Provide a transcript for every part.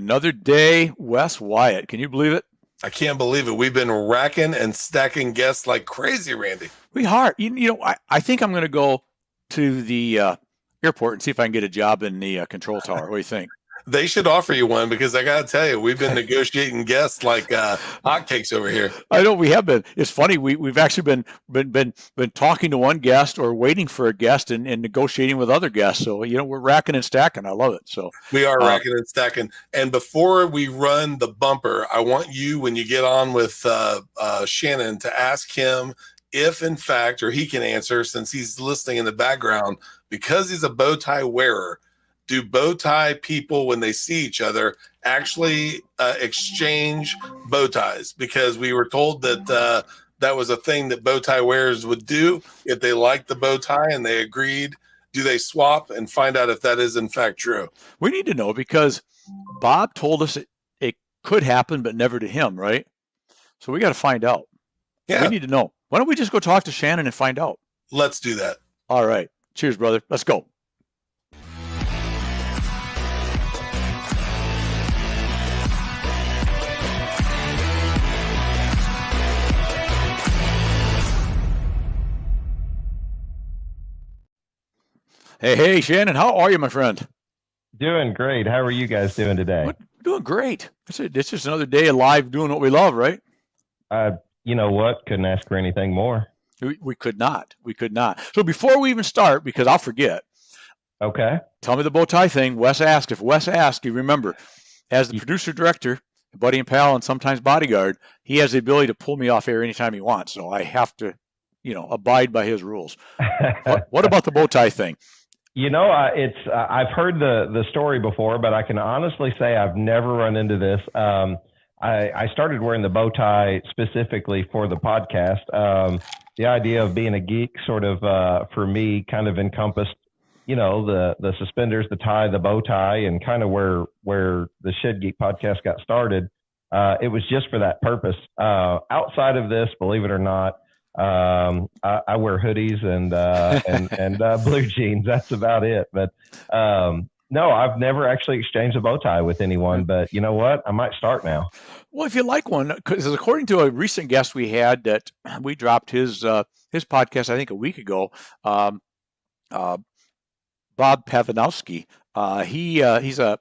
Another day, Wes Wyatt. Can you believe it? I can't believe it. We've been racking and stacking guests like crazy, Randy. We are. I think I'm going to go to the airport and see if I can get a job in the control tower. What do you think? They should offer you one because I got to tell you, we've been negotiating guests like hotcakes over here. I know we have been. It's funny. We've actually been talking to one guest or waiting for a guest and negotiating with other guests. So we're racking and stacking. I love it. So we are racking and stacking. And before we run the bumper, I want you, when you get on with Shannon, to ask him if, in fact, or he can answer since he's listening in the background, because he's a bow tie wearer. Do bow tie people, when they see each other, actually exchange bow ties? Because we were told that that was a thing that bow tie wearers would do if they liked the bow tie and they agreed. Do they swap and find out if that is in fact true? We need to know because Bob told us it could happen, but never to him, right? So we got to find out. Yeah. We need to know. Why don't we just go talk to Shannon and find out? Let's do that. All right. Cheers, brother. Let's go. Hey, Shannon, how are you, my friend? Doing great. How are you guys doing today? We're doing great. It's just another day alive doing what we love, right? You know what? Couldn't ask for anything more. We could not. We could not. So before we even start, because I'll forget. Okay. Tell me the bow tie thing. Wes asked. If Wes asked, you remember, as the producer director, buddy and pal, and sometimes bodyguard, he has the ability to pull me off air anytime he wants. So I have to, abide by his rules. What about the bow tie thing? I've heard the story before, but I can honestly say I've never run into this. I started wearing the bow tie specifically for the podcast. The idea of being a geek sort of, for me, kind of encompassed, the suspenders, the tie, the bow tie, and kind of where the Shed Geek podcast got started. It was just for that purpose. Outside of this, believe it or not, I wear hoodies and blue jeans. That's about it. But no, I've never actually exchanged a bow tie with anyone. But you know what? I might start now. Well, if you like one, because according to a recent guest we had that we dropped his podcast, I think a week ago, Bob Pavanowski, he's a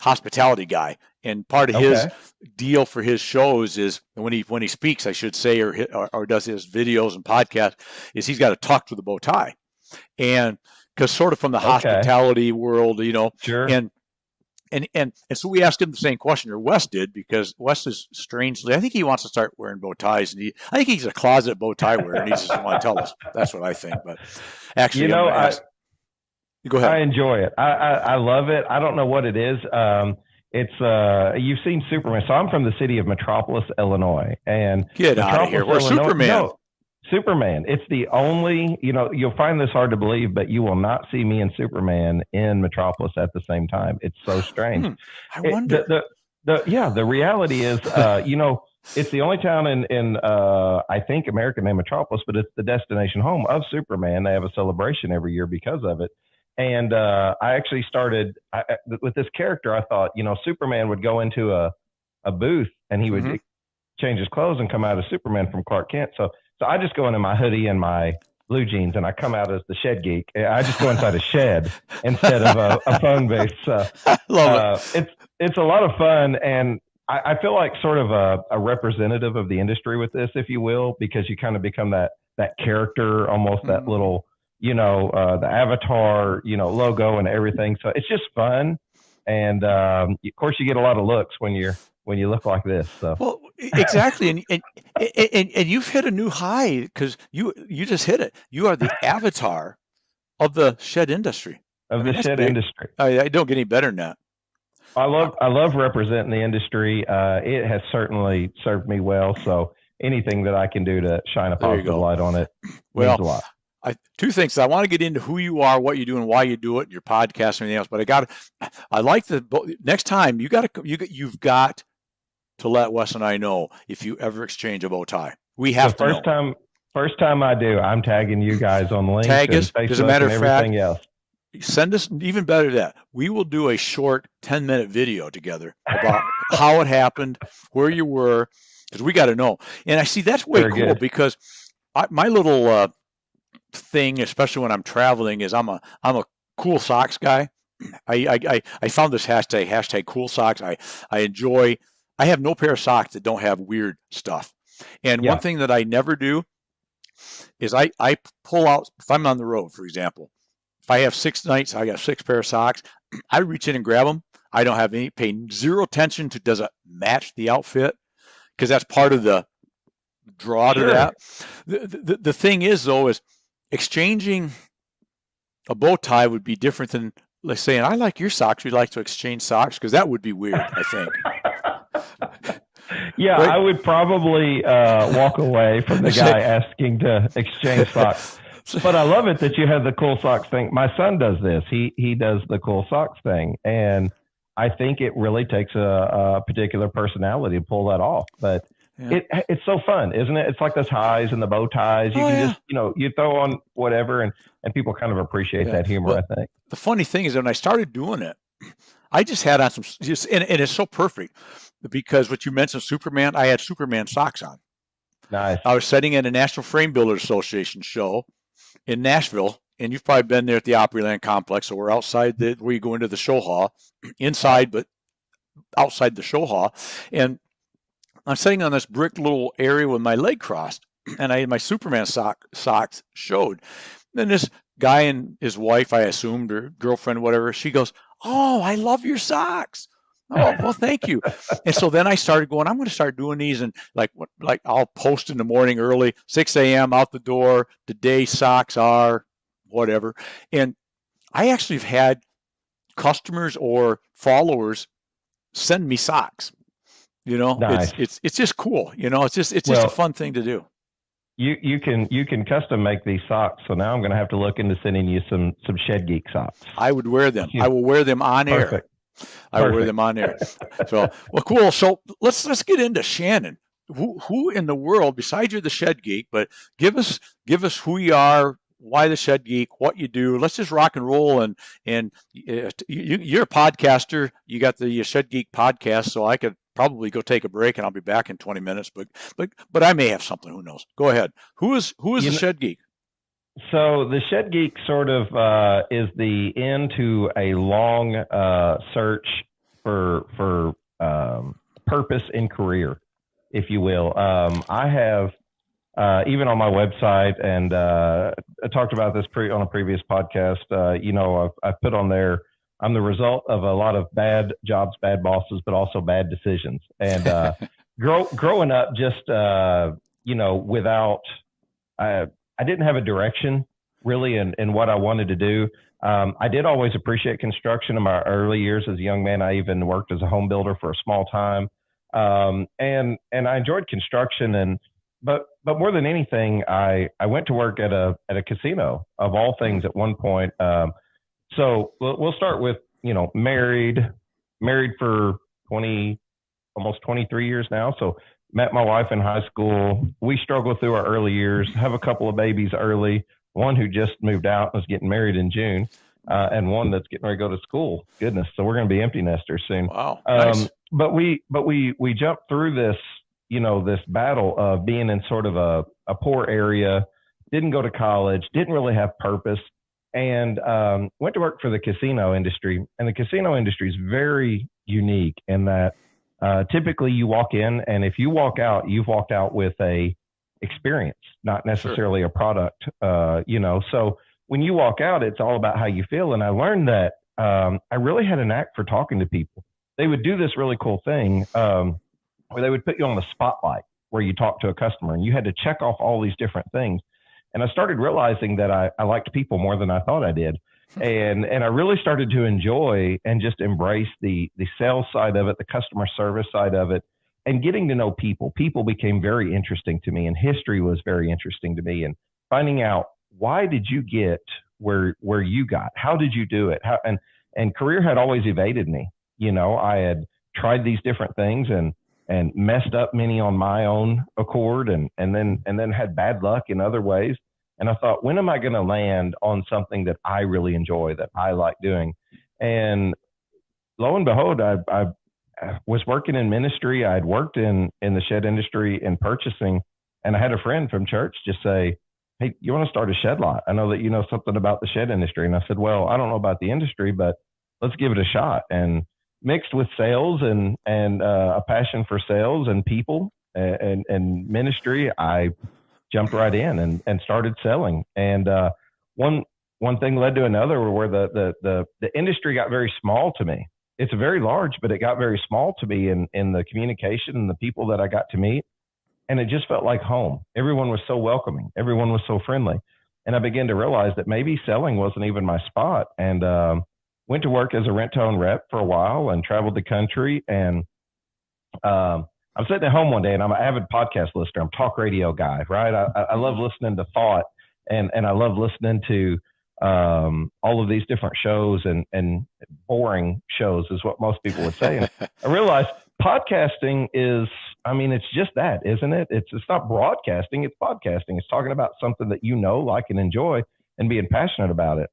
hospitality guy, and part of his deal for his shows is when he speaks, I should say, or does his videos and podcasts, is he's got to talk to the bow tie, and because sort of from the hospitality world, Sure. And so we asked him the same question, or Wes did, because Wes is strangely, I think he wants to start wearing bow ties, and I think he's a closet bow tie wearer, and he just doesn't want to tell us. That's what I think. But actually, go ahead. I enjoy it. I love it. I don't know what it is. It's you've seen Superman. So I'm from the city of Metropolis, Illinois, and get out of here. We're Superman. No, Superman. It's the only, you'll find this hard to believe, but you will not see me and Superman in Metropolis at the same time. It's so strange. I wonder. The reality is, it's the only town in I think America named Metropolis, but it's the destination home of Superman. They have a celebration every year because of it. And I actually started with this character. I thought, Superman would go into a booth and he would change his clothes and come out as Superman from Clark Kent. So I just go into my hoodie and my blue jeans and I come out as the Shed Geek. I just go inside a shed instead of a phone booth. So it's a lot of fun. And I feel like sort of a representative of the industry with this, if you will, because you kind of become that character, almost that little, the avatar, logo and everything. So it's just fun. And of course you get a lot of looks when you look like this. So. Well, exactly. And you've hit a new high because you just hit it. You are the avatar of the shed industry. Shed industry. I don't get any better than that. I love representing the industry. It has certainly served me well. So anything that I can do to shine a positive light on it means a lot. Two things. I want to get into who you are, what you do, and why you do it, and your podcast and everything else. But I like next time you've got to let Wes and I know if you ever exchange a bow tie. We have to know. First time I do, I'm tagging you guys on LinkedIn, Tag us. Facebook, as a matter and of everything fact, else. send us, even better than that, we will do a short 10-minute video together about how it happened, where you were, because we got to know. And I see that's way Very cool good. because my little thing, especially when I'm traveling, is I'm a cool socks guy. I found this hashtag cool socks. I enjoy. I have no pair of socks that don't have weird stuff. And one Yeah. thing that I never do is I pull out, if I'm on the road, for example, if I have 6 nights, I got 6 pair of socks. I reach in and grab them. I don't have any, pay zero attention to does it match the outfit, because that's part of the draw to Sure. that. The thing is though, is exchanging a bow tie would be different than, let's say, and I like your socks. We'd like to exchange socks, because that would be weird, I think. Yeah, Right? I would probably walk away from the guy asking to exchange socks. But I love it that you have the cool socks thing. My son does this. He does the cool socks thing, and I think it really takes a particular personality to pull that off. But Yeah. it's so fun, isn't it? It's like the ties and the bow ties. You Oh, can yeah. just you throw on whatever, and people kind of appreciate Yeah. that humor. Well, I think. the funny thing is, when I started doing it, I just had on some, and it's so perfect because what you mentioned, Superman, I had Superman socks on. Nice. I was sitting at a National Frame Builders Association show in Nashville, and you've probably been there at the Opryland complex. So we're outside where you go into the show hall, inside, but outside the show hall. And I'm sitting on this brick little area with my leg crossed, and my Superman socks showed. Then this guy and his wife, I assumed, or girlfriend, whatever, she goes, "Oh, I love your socks." Oh, well, thank you. And so then I started going, I'm going to start doing these, and like I'll post in the morning early, 6 a.m. out the door. Today socks are whatever. And I actually have had customers or followers send me socks. Nice. It's just cool. It's just a fun thing to do. You can custom make these socks. So now I'm going to have to look into sending you some Shed Geek socks. I would wear them. I will wear them on air. Perfect. I will wear them on air. So, well, cool. So let's get into Shannon. Who in the world, besides you're the Shed Geek, but give us who you are, why the Shed Geek, what you do. Let's just rock and roll. And you're a podcaster. You got the Shed Geek podcast, so I could probably go take a break, and I'll be back in 20 minutes. But I may have something. Who knows? Go ahead. Who is the Shed Geek? So the Shed Geek sort of is the end to a long search for purpose in career, if you will. I have even on my website, and I talked about this on a previous podcast. I've put on there, I'm the result of a lot of bad jobs, bad bosses, but also bad decisions. And growing up, just without. I didn't have a direction really in what I wanted to do. I did always appreciate construction in my early years as a young man. I even worked as a home builder for a small time. And I enjoyed construction, but more than anything, I went to work at a casino of all things at one point. So we'll start with, married for almost 23 years now. So met my wife in high school. We struggled through our early years, have a couple of babies early, one who just moved out and was getting married in June, and one that's getting ready to go to school. Goodness. So we're going to be empty nesters soon. Wow. Nice. But we jumped through this, this battle of being in sort of a poor area, didn't go to college, didn't really have purpose, and went to work for the casino industry. And the casino industry is very unique in that typically you walk in, and if you walk out, you've walked out with a experience, not necessarily a product, So when you walk out, it's all about how you feel. And I learned that I really had a knack for talking to people. They would do this really cool thing where they would put you on the spotlight where you talk to a customer, and you had to check off all these different things. And I started realizing that I liked people more than I thought I did. And I really started to enjoy and just embrace the sales side of it, the customer service side of it, and getting to know people. People became very interesting to me, and history was very interesting to me. And finding out, why did you get where you got? How did you do it? And career had always evaded me. I had tried these different things and messed up many on my own accord, and then had bad luck in other ways. And I thought, when am I going to land on something that I really enjoy, that I like doing? And lo and behold, I was working in ministry. I'd worked in the shed industry in purchasing, and I had a friend from church just say, "Hey, you want to start a shed lot? I know that you know something about the shed industry." And I said, "Well, I don't know about the industry, but let's give it a shot." And mixed with sales and a passion for sales and people and ministry, I jumped right in and started selling. And one thing led to another, where the industry got very small to me. It's very large, but it got very small to me in the communication and the people that I got to meet. And it just felt like home. Everyone was so welcoming. Everyone was so friendly. And I began to realize that maybe selling wasn't even my spot. And went to work as a rent-to-own rep for a while and traveled the country. And I'm sitting at home one day, and I'm an avid podcast listener. I'm a talk radio guy, right? I love listening to thought, and I love listening to all of these different shows, and boring shows is what most people would say. And I realized podcasting is, I mean, it's just that, isn't it? It's not broadcasting, it's podcasting. It's talking about something that you know, like, and enjoy, and being passionate about it.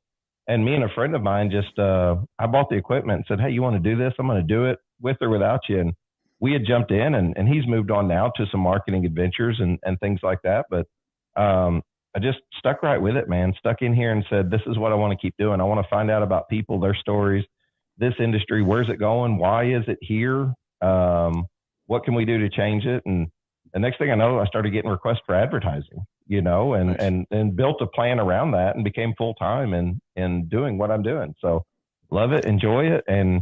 And me and a friend of mine just, I bought the equipment and said, "Hey, you want to do this? I'm going to do it with or without you." And we had jumped in, and he's moved on now to some marketing adventures and things like that. But I just stuck right with it, man. Stuck in here and said, this is what I want to keep doing. I want to find out about people, their stories, this industry. Where's it going? Why is it here? What can we do to change it? And the next thing I know, I started getting requests for advertising, you know, and built a plan around that, and became full-time in doing what I'm doing. So love it, enjoy it. And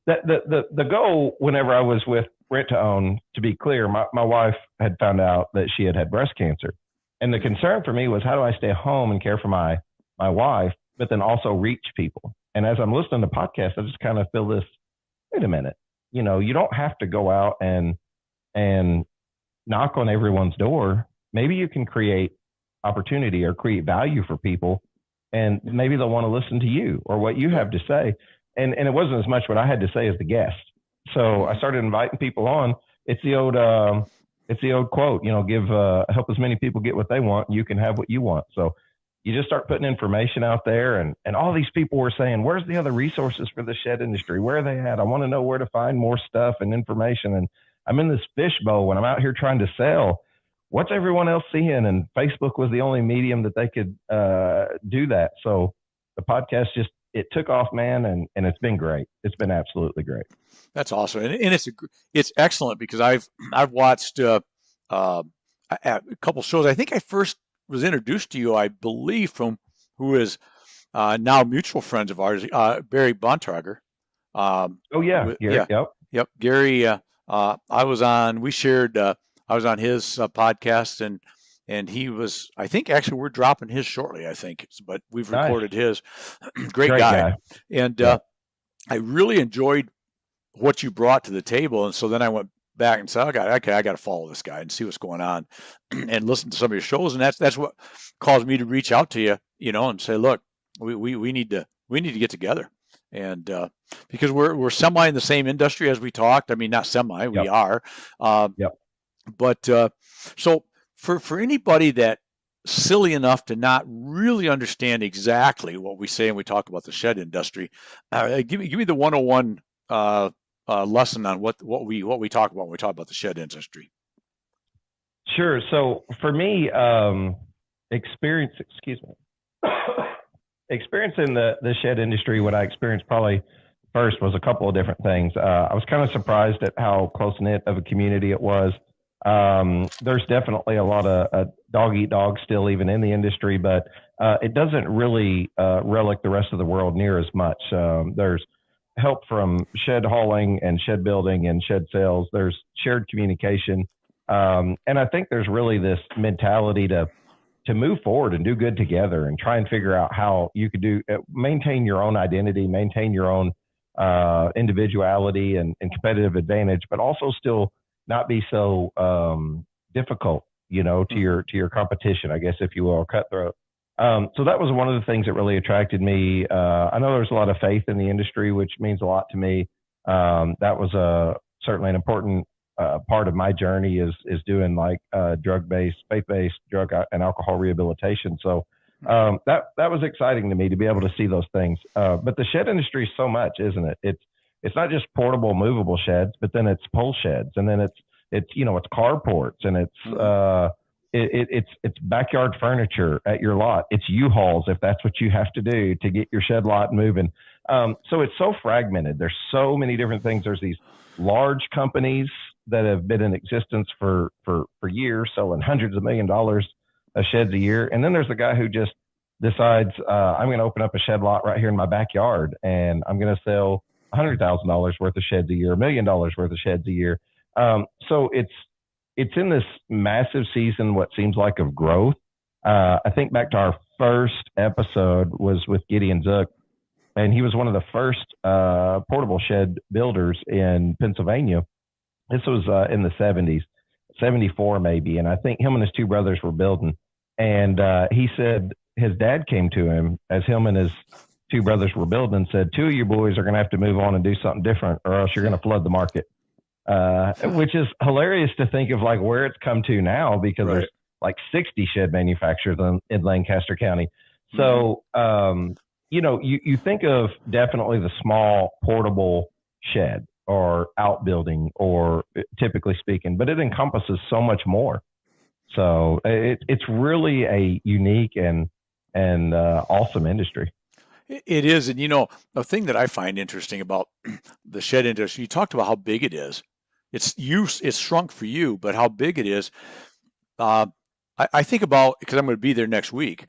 the goal, whenever I was with Rent to Own, to be clear, my wife had found out that she had breast cancer. And the concern for me was, how do I stay home and care for my wife, but then also reach people? And as I'm listening to podcasts, I just kind of feel this, wait a minute, you know, you don't have to go out and knock on everyone's door. Maybe you can create opportunity or create value for people, and maybe they'll want to listen to you or what you have to say. And it wasn't as much what I had to say as the guest. So I started inviting people on. It's the old quote, you know, help as many people get what they want, and you can have what you want. So you just start putting information out there, and all these people were saying, where's the other resources for the shed industry? Where are they at? I want to know where to find more stuff and information. And I'm in this fishbowl when I'm out here trying to sell. What's everyone else seeing? And Facebook was the only medium that they could do that. So the podcast it took off, man, and it's been great. It's been absolutely great. That's awesome, and it's excellent, because I've watched a couple shows. I think I first was introduced to you, I believe, from who is now mutual friends of ours, Barry Bontrager. Oh yeah, Gary, yep. Gary, I was on his podcast, and he was, I think, actually we're dropping his shortly, I think, but we've recorded his. Great guy. And I really enjoyed what you brought to the table. And so then I went back and said, okay, I got to follow this guy and see what's going on and listen to some of your shows. And that's what caused me to reach out to you, you know, and say, look, we need to get together. And because we're semi in the same industry as we talked. I mean, not semi, we are. But so for anybody that silly enough to not really understand exactly what we say when we talk about the shed industry, give me the 101 lesson on what we talk about when we talk about the shed industry. Sure. So for me, experience in the shed industry, what I experienced probably first was a couple of different things. I was kind of surprised at how close-knit of a community it was. There's definitely a lot of dog eat dog still even in the industry, but it doesn't really relic the rest of the world near as much. There's help from shed hauling and shed building and shed sales. There's shared communication. And I think there's really this mentality to move forward and do good together and try and figure out how you could maintain your own identity, maintain your own individuality and competitive advantage, but also still not be so difficult, you know, to your competition, I guess, if you will, cutthroat. So that was one of the things that really attracted me. I know there's a lot of faith in the industry, which means a lot to me. That was certainly an important part of my journey is doing like faith-based drug and alcohol rehabilitation. So That was exciting to me to be able to see those things. But the shed industry is so much, isn't it? It's not just portable, movable sheds, but then it's pole sheds, and then it's it's carports, and it's backyard furniture at your lot. It's U-Hauls if that's what you have to do to get your shed lot moving. So it's so fragmented. There's so many different things. There's these large companies that have been in existence for years, selling hundreds of $millions of sheds a year. And then there's the guy who just decides, I'm going to open up a shed lot right here in my backyard, and I'm going to sell $100,000 worth of sheds a year, $1 million worth of sheds a year. So it's in this massive season, what seems like, of growth. I think back to our first episode was with Gideon Zook, and he was one of the first portable shed builders in Pennsylvania. This was in the 70s, 74 maybe. And I think him and his two brothers were building. And he said his dad came to him as him and his two brothers were building and said, two of you boys are going to have to move on and do something different, or else you're going to flood the market. Which is hilarious to think of, like, where it's come to now, because there's like 60 shed manufacturers in Lancaster County. So, you think of definitely the small portable shed or outbuilding, or typically speaking, but it encompasses so much more. So it's really a unique and awesome industry. It is. And, the thing that I find interesting about the shed industry, you talked about how big it is. It's shrunk for you, but how big it is. I think about, because I'm going to be there next week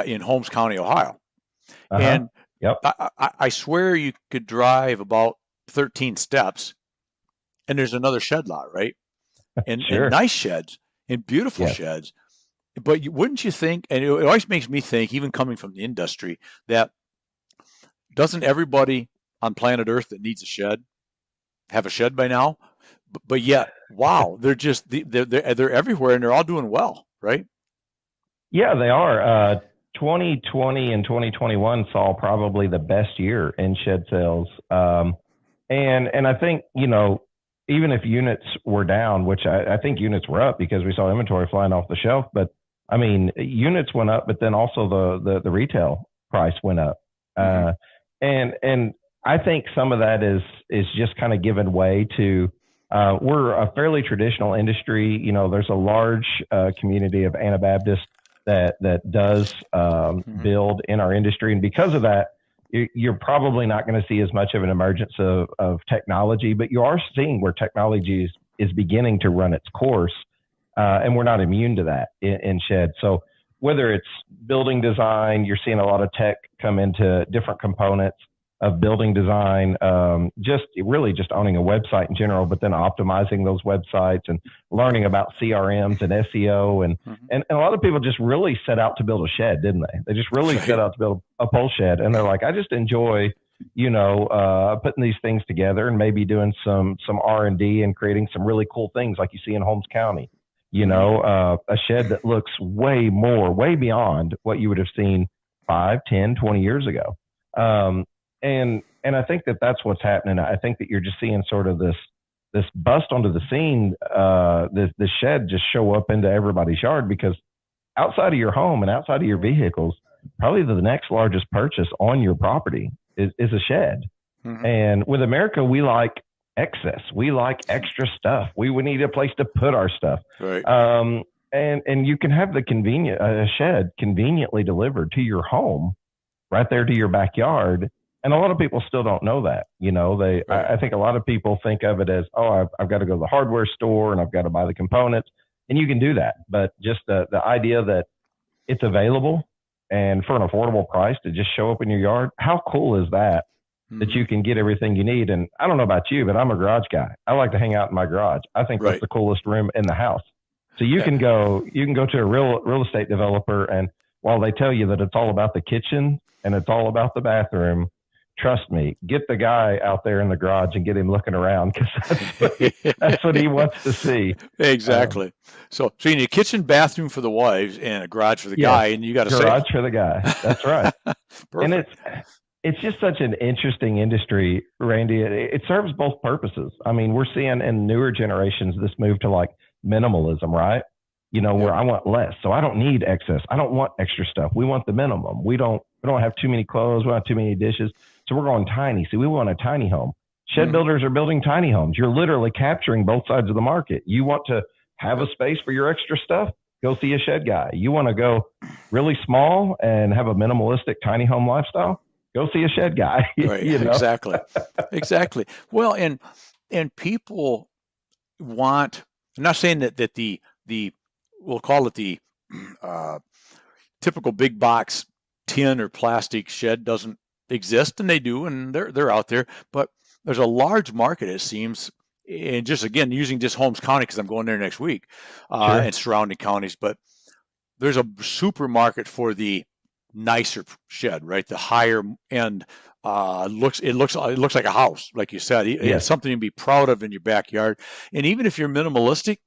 in Holmes County, Ohio. And I swear you could drive about 13 steps and there's another shed lot, right? And, and nice sheds and beautiful sheds. But wouldn't you think, and it always makes me think, even coming from the industry, that doesn't everybody on planet Earth that needs a shed have a shed by now? But yet, wow, they're everywhere, and they're all doing well, right? Yeah, they are. 2020 and 2021 saw probably the best year in shed sales. And I think, even if units were down, which I think units were up because we saw inventory flying off the shelf, but I mean, units went up, but then also the retail price went up. And I think some of that is just kind of given way to, we're a fairly traditional industry. There's a large community of Anabaptists that does build in our industry. And because of that, you're probably not going to see as much of an emergence of technology, but you are seeing where technology is beginning to run its course. And we're not immune to that in shed. So whether it's building design, you're seeing a lot of tech come into different components of building design, just owning a website in general, but then optimizing those websites and learning about CRMs and SEO. And a lot of people just really set out to build a shed, didn't they? They just really set out to build a pole shed. And they're like, I just enjoy, putting these things together and maybe doing some R&D and creating some really cool things like you see in Holmes County, a shed that looks way beyond what you would have seen 5, 10, 20 years ago. And I think that that's what's happening. I think that you're just seeing sort of this bust onto the scene, this shed just show up into everybody's yard, because outside of your home and outside of your vehicles, probably the next largest purchase on your property is a shed. And with America, we like excess. We like extra stuff. We would need a place to put our stuff. Right. And you can have a shed conveniently delivered to your home, right there to your backyard. And a lot of people still don't know that. I think a lot of people think of it as, I've got to go to the hardware store and I've got to buy the components, and you can do that. But just the idea that it's available and for an affordable price to just show up in your yard, how cool is that? That you can get everything you need. And I don't know about you, but I'm a garage guy. I like to hang out in my garage. I think that's the coolest room in the house. So you can go to a real estate developer, and while they tell you that it's all about the kitchen and it's all about the bathroom, trust me, get the guy out there in the garage and get him looking around, because that's what he wants to see. Exactly. So you need a kitchen, bathroom for the wives, and a garage for the guy, and you got a garage for the guy. That's right. And it's just such an interesting industry, Randy. It serves both purposes. I mean, we're seeing in newer generations this move to like minimalism, right? where I want less. So I don't need excess. I don't want extra stuff. We want the minimum. We don't have too many clothes. We don't have too many dishes. So we're going tiny. See, we want a tiny home. Shed builders are building tiny homes. You're literally capturing both sides of the market. You want to have a space for your extra stuff? Go see a shed guy. You want to go really small and have a minimalistic tiny home lifestyle? Go see a shed guy. Right. Exactly. Well, and people want, I'm not saying that the we'll call it the typical big box tin or plastic shed doesn't exist, and they do, and they're out there, but there's a large market, it seems, and just again using just Holmes County because I'm going there next week, and surrounding counties, but there's a supermarket for the nicer shed, right? The higher end it looks like a house, like you said. It's something to be proud of in your backyard. And even if you're minimalistic,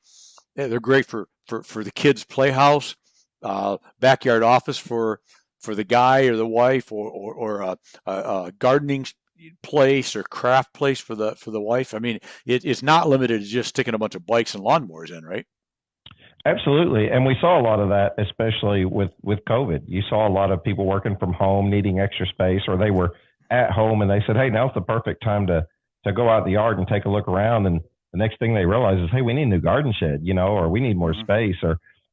they're great for the kids' playhouse, backyard office for the guy or the wife, or a gardening place or craft place for the wife. I mean, it's not limited to just sticking a bunch of bikes and lawnmowers in, right? Absolutely. And we saw a lot of that, especially with COVID. You saw a lot of people working from home, needing extra space, or they were at home and they said, hey, now's the perfect time to go out in the yard and take a look around. And the next thing they realize is, hey, we need a new garden shed, or we need more space,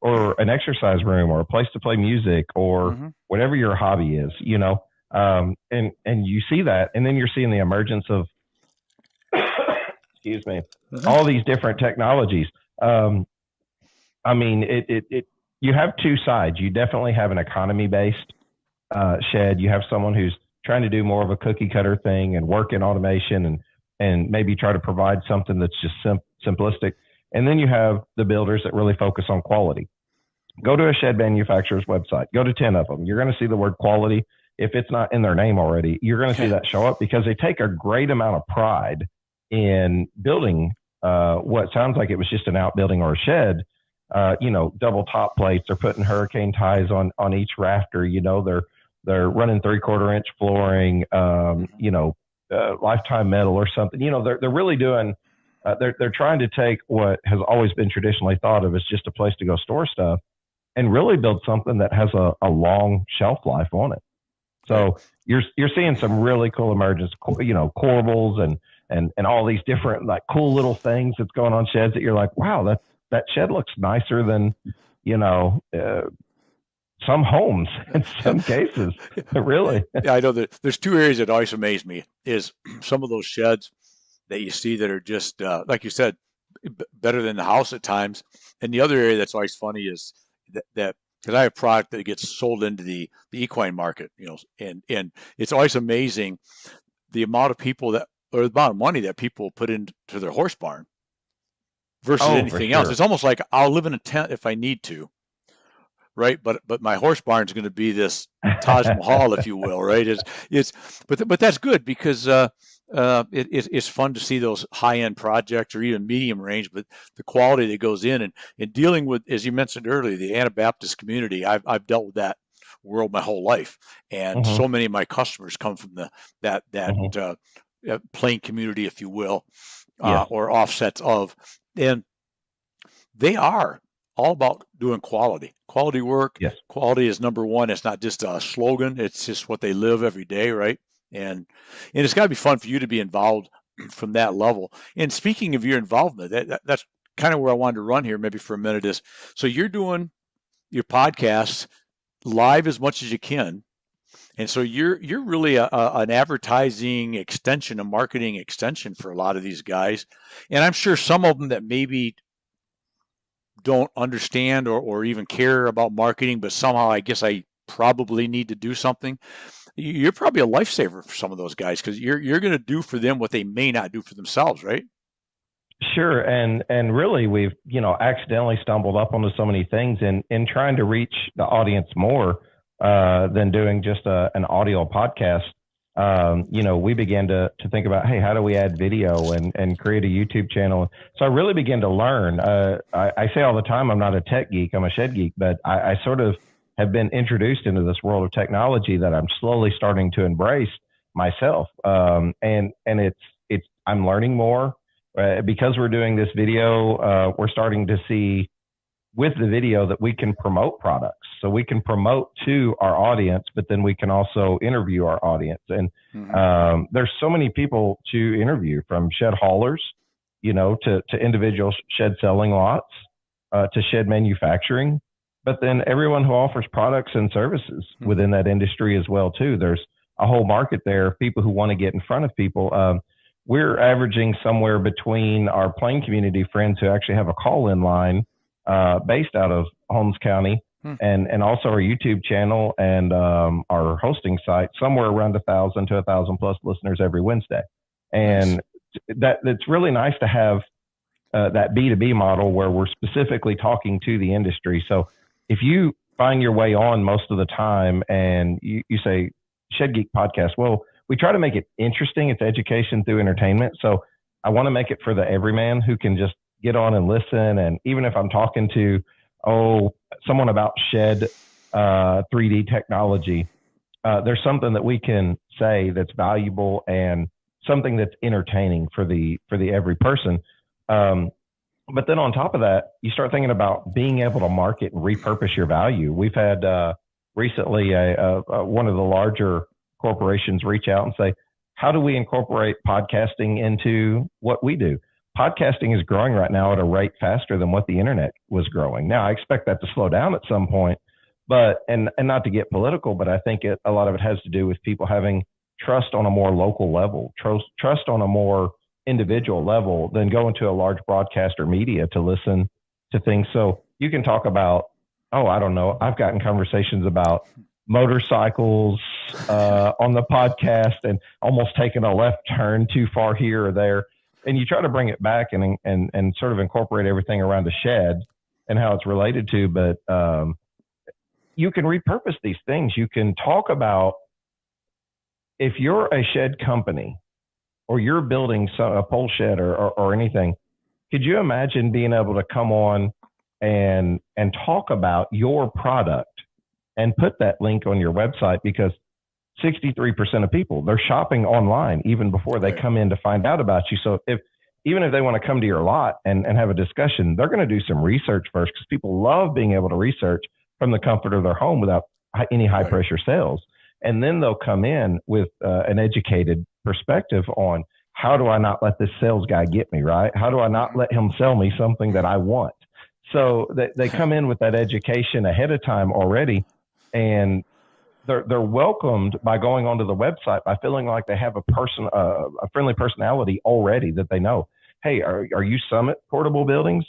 or an exercise room, or a place to play music, or whatever your hobby is, and you see that. And then you're seeing the emergence of, excuse me, all these different technologies. I mean, you have two sides. You definitely have an economy-based shed. You have someone who's trying to do more of a cookie cutter thing and work in automation and maybe try to provide something that's just simplistic. And then you have the builders that really focus on quality. Go to a shed manufacturer's website. Go to 10 of them. You're going to see the word quality. If it's not in their name already, you're going to see that show up because they take a great amount of pride in building what sounds like it was just an outbuilding or a shed. Double top plates. They're putting hurricane ties on each rafter. They're running 3/4 inch flooring. Lifetime metal or something. They're really doing. They're trying to take what has always been traditionally thought of as just a place to go store stuff, and really build something that has a long shelf life on it. So you're seeing some really cool emergence. Corbels and all these different like cool little things that's going on sheds that you're like, wow, that shed looks nicer than, some homes in some cases. Really. Yeah, I know that there's two areas that always amaze me is some of those sheds that you see that are just, like you said, better than the house at times. And the other area that's always funny is that because I have product that gets sold into the equine market, and it's always amazing the amount of people or the amount of money that people put into their horse barn versus anything else. It's almost like I'll live in a tent if I need to, right? But my horse barn is going to be this Taj Mahal, if you will, right? But that's good because it's fun to see those high end projects or even medium range, but the quality that goes in and dealing with, as you mentioned earlier, the Anabaptist community. I've dealt with that world my whole life, and so many of my customers come from that plain community, if you will, or offsets of. And they are all about doing quality work. Yes. Quality is number one. It's not just a slogan. It's just what they live every day, right? And it's got to be fun for you to be involved from that level. And speaking of your involvement, that's kind of where I wanted to run here maybe for a minute is, so you're doing your podcasts live as much as you can. And so you're really an advertising extension, a marketing extension for a lot of these guys. And I'm sure some of them that maybe don't understand or even care about marketing, but somehow I guess I probably need to do something. You're probably a lifesaver for some of those guys because you're going to do for them what they may not do for themselves, right? Sure. And really we've, accidentally stumbled up onto so many things in trying to reach the audience more than doing just an audio podcast. We began to think about, hey, how do we add video and create a YouTube channel? So I really began to learn. I say all the time, I'm not a tech geek, I'm a shed geek, but I sort of have been introduced into this world of technology that I'm slowly starting to embrace myself. And I'm learning more because we're doing this video. We're starting to see with the video that we can promote products. So we can promote to our audience, but then we can also interview our audience. And there's so many people to interview, from shed haulers, to individual shed selling lots, to shed manufacturing, but then everyone who offers products and services within that industry as well too. There's a whole market there of people who want to get in front of people. We're averaging somewhere between our Plain community friends who actually have a call-in line based out of Holmes County, and also our YouTube channel and our hosting site, somewhere around 1,000 to 1,000 plus listeners every Wednesday. And that's really nice to have that B2B model where we're specifically talking to the industry. So if you find your way on most of the time and you say Shed Geek podcast, well, we try to make it interesting. It's education through entertainment. So I want to make it for the everyman who can just get on and listen. And even if I'm talking to, someone about shed 3D technology, there's something that we can say that's valuable and something that's entertaining for the every person. But then on top of that, you start thinking about being able to market and repurpose your value. We've had recently one of the larger corporations reach out and say, how do we incorporate podcasting into what we do? Podcasting is growing right now at a rate faster than what the internet was growing. Now, I expect that to slow down at some point, but, and not to get political, but I think a lot of it has to do with people having trust on a more local level, trust on a more individual level than going to a large broadcaster media to listen to things. So you can talk about, I don't know, I've gotten conversations about motorcycles on the podcast and almost taking a left turn too far here or there. And you try to bring it back and sort of incorporate everything around the shed and how it's related to, but you can repurpose these things. You can talk about, if you're a shed company or you're building a pole shed or anything, could you imagine being able to come on and talk about your product and put that link on your website? Because 63% of people, they're shopping online even before they come in to find out about you. So even if they want to come to your lot and have a discussion, they're going to do some research first, because people love being able to research from the comfort of their home without any high pressure sales. And then they'll come in with an educated perspective on, how do I not let this sales guy get me, right? How do I not let him sell me something that I want? So they come in with that education ahead of time already, and they're welcomed by going onto the website, by feeling like they have a friendly personality already that they know. Hey, are you Summit Portable Buildings?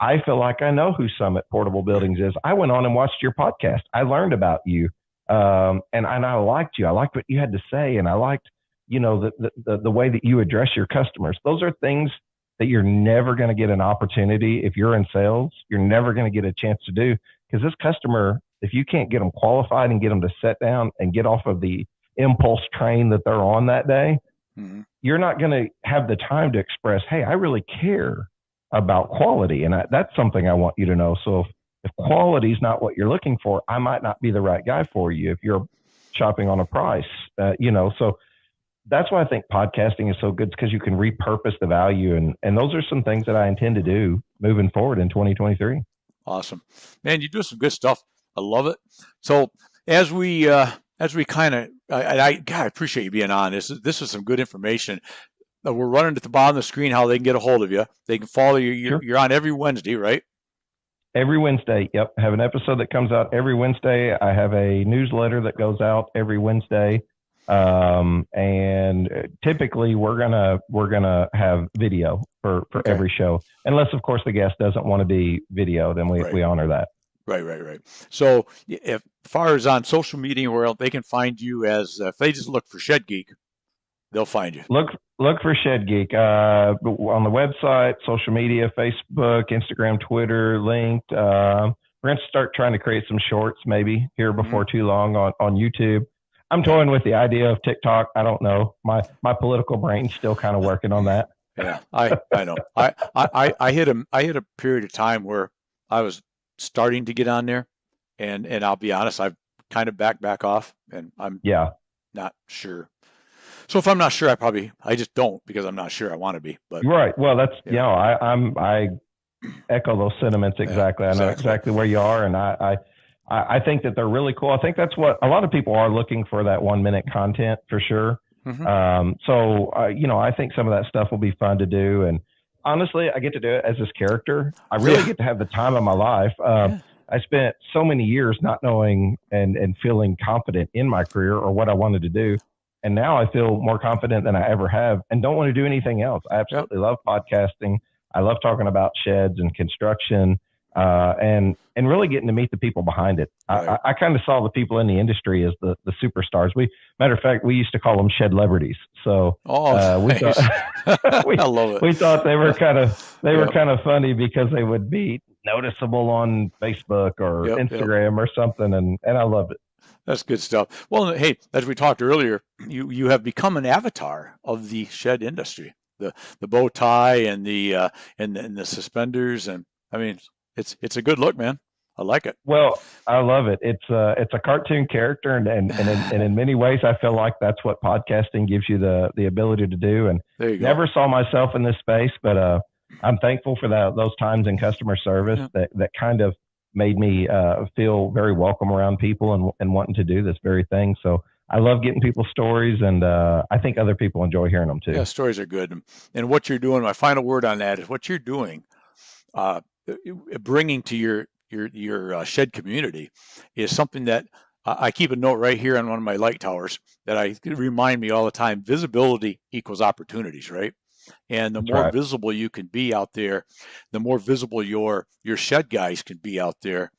I feel like I know who Summit Portable Buildings is. I went on and watched your podcast. I learned about you. And I liked you. I liked what you had to say. And I liked, the way that you address your customers. Those are things that you're never going to get an opportunity. If you're in sales, you're never going to get a chance to do, because this customer, if you can't get them qualified and get them to sit down and get off of the impulse train that they're on that day, you're not going to have the time to express, hey, I really care about quality. And that's something I want you to know. So if quality is not what you're looking for, I might not be the right guy for you if you're shopping on a price, so that's why I think podcasting is so good, because you can repurpose the value. And those are some things that I intend to do moving forward in 2023. Awesome, man. You do some good stuff. I love it. So as we kind of, I appreciate you being on. This is some good information. We're running at the bottom of the screen how they can get a hold of you. They can follow you. Sure. You're on every Wednesday, right? Every Wednesday. Yep. I have an episode that comes out every Wednesday. I have a newsletter that goes out every Wednesday. And typically we're gonna have video for every show, unless of course the guest doesn't want to be video, then we honor that. Right. So as far as on social media, where they can find you, as if they just look for Shed Geek, they'll find you. Look for Shed Geek on the website, social media, Facebook, Instagram, Twitter, linked. We're going to start trying to create some shorts maybe here before too long on YouTube. I'm toying with the idea of TikTok. I don't know. My political brain's still kind of working on that. Yeah, I know. I hit a period of time where I was starting to get on there, and I'll be honest, I've kind of back off, and I'm not sure. So if I'm not sure, I just don't, because I'm not sure I want to be. But right. Well, that's I echo those sentiments exactly. Yeah, I know exactly where you are, and I think that they're really cool. I think that's what a lot of people are looking for, that 1 minute content for sure. I think some of that stuff will be fun to do. And honestly, I get to do it as this character. I really get to have the time of my life. I spent so many years not knowing and feeling confident in my career or what I wanted to do. And now I feel more confident than I ever have and don't want to do anything else. I absolutely love podcasting. I love talking about sheds and construction, and really getting to meet the people behind it. Right. I kind of saw the people in the industry as the superstars. Matter of fact, we used to call them shed celebrities. So we thought I love it. We thought they were kind of funny because they would be noticeable on Facebook or Instagram or something, and I loved it. That's good stuff. Well, hey, as we talked earlier, you have become an avatar of the shed industry. The bow tie and the suspenders, and I mean, it's a good look, man. I like it. Well, I love it. It's a cartoon character, and in many ways, I feel like that's what podcasting gives you the ability to do. And never saw myself in this space, but I'm thankful for those times in customer service that kind of made me feel very welcome around people and wanting to do this very thing. So I love getting people's stories, and I think other people enjoy hearing them too. Yeah, stories are good. And what you're doing, my final word on that is what you're doing, bringing to your shed community is something that I keep a note right here on one of my light towers that I remind me all the time. Visibility equals opportunities, right? And the more visible you can be out there, the more visible your shed guys can be out there,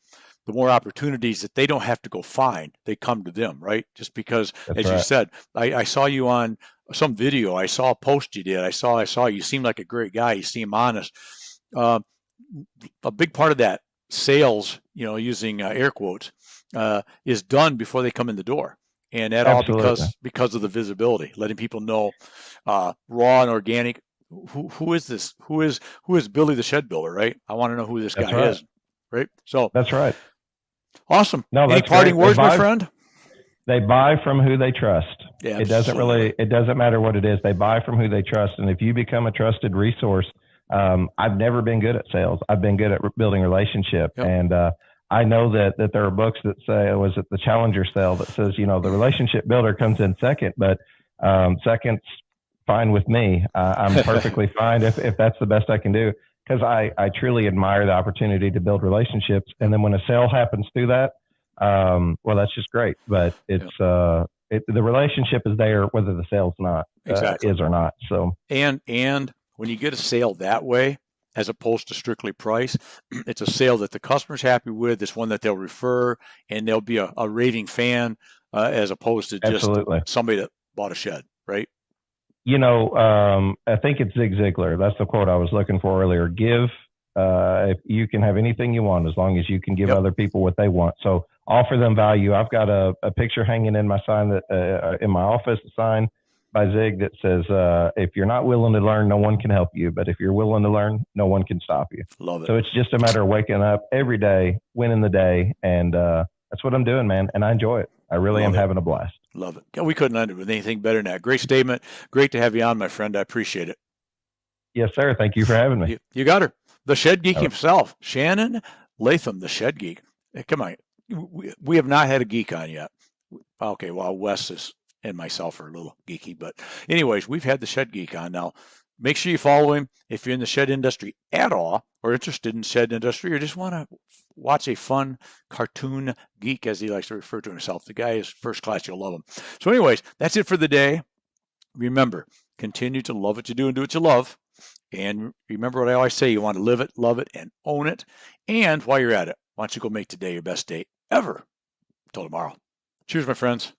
the more opportunities that they don't have to go find, they come to them, right? Just because, as you said, I saw you on some video, I saw a post you did, I saw you seem like a great guy, you seem honest. A big part of that sales, using air quotes, is done before they come in the door. And that all because of the visibility, letting people know raw and organic. Who is this? Who is Billy the Shed Builder, right? I want to know who this guy is, right? So that's right. Awesome. No, any parting words, my friend? They buy from who they trust. Yeah, it doesn't matter what it is. They buy from who they trust. And if you become a trusted resource, I've never been good at sales. I've been good at building relationship. Yep. And I know that there are books that say, was it the Challenger sale that says, the relationship builder comes in second, but second's fine with me. I'm perfectly fine if that's the best I can do. Because I truly admire the opportunity to build relationships. And then when a sale happens through that, well, that's just great. But it's the relationship is there whether the sale's not is or not. So and when you get a sale that way, as opposed to strictly price, it's a sale that the customer's happy with. It's one that they'll refer, and they'll be a raving fan, as opposed to just somebody that bought a shed, right? I think it's Zig Ziglar. That's the quote I was looking for earlier. Give, if you can have anything you want, as long as you can give other people what they want. So offer them value. I've got a picture hanging in my sign that in my office, a sign by Zig that says, if you're not willing to learn, no one can help you. But if you're willing to learn, no one can stop you. Love it. So it's just a matter of waking up every day, winning the day. And that's what I'm doing, man. And I enjoy it. I really am having a blast. Love it. We couldn't end it with anything better than that. Great statement. Great to have you on, my friend. I appreciate it. Yes, sir. Thank you for having me. You got her. The Shed Geek himself, Shannon Latham, the Shed Geek. Hey, come on. We have not had a geek on yet. Okay, well, Wes and myself are a little geeky. But anyways, we've had the Shed Geek on now. Make sure you follow him if you're in the shed industry at all, or interested in shed industry, or just want to watch a fun cartoon geek, as he likes to refer to himself. The guy is first class. You'll love him. So anyways, that's it for the day. Remember, continue to love what you do and do what you love. And remember what I always say, you want to live it, love it, and own it. And while you're at it, why don't you go make today your best day ever. Until tomorrow. Cheers, my friends.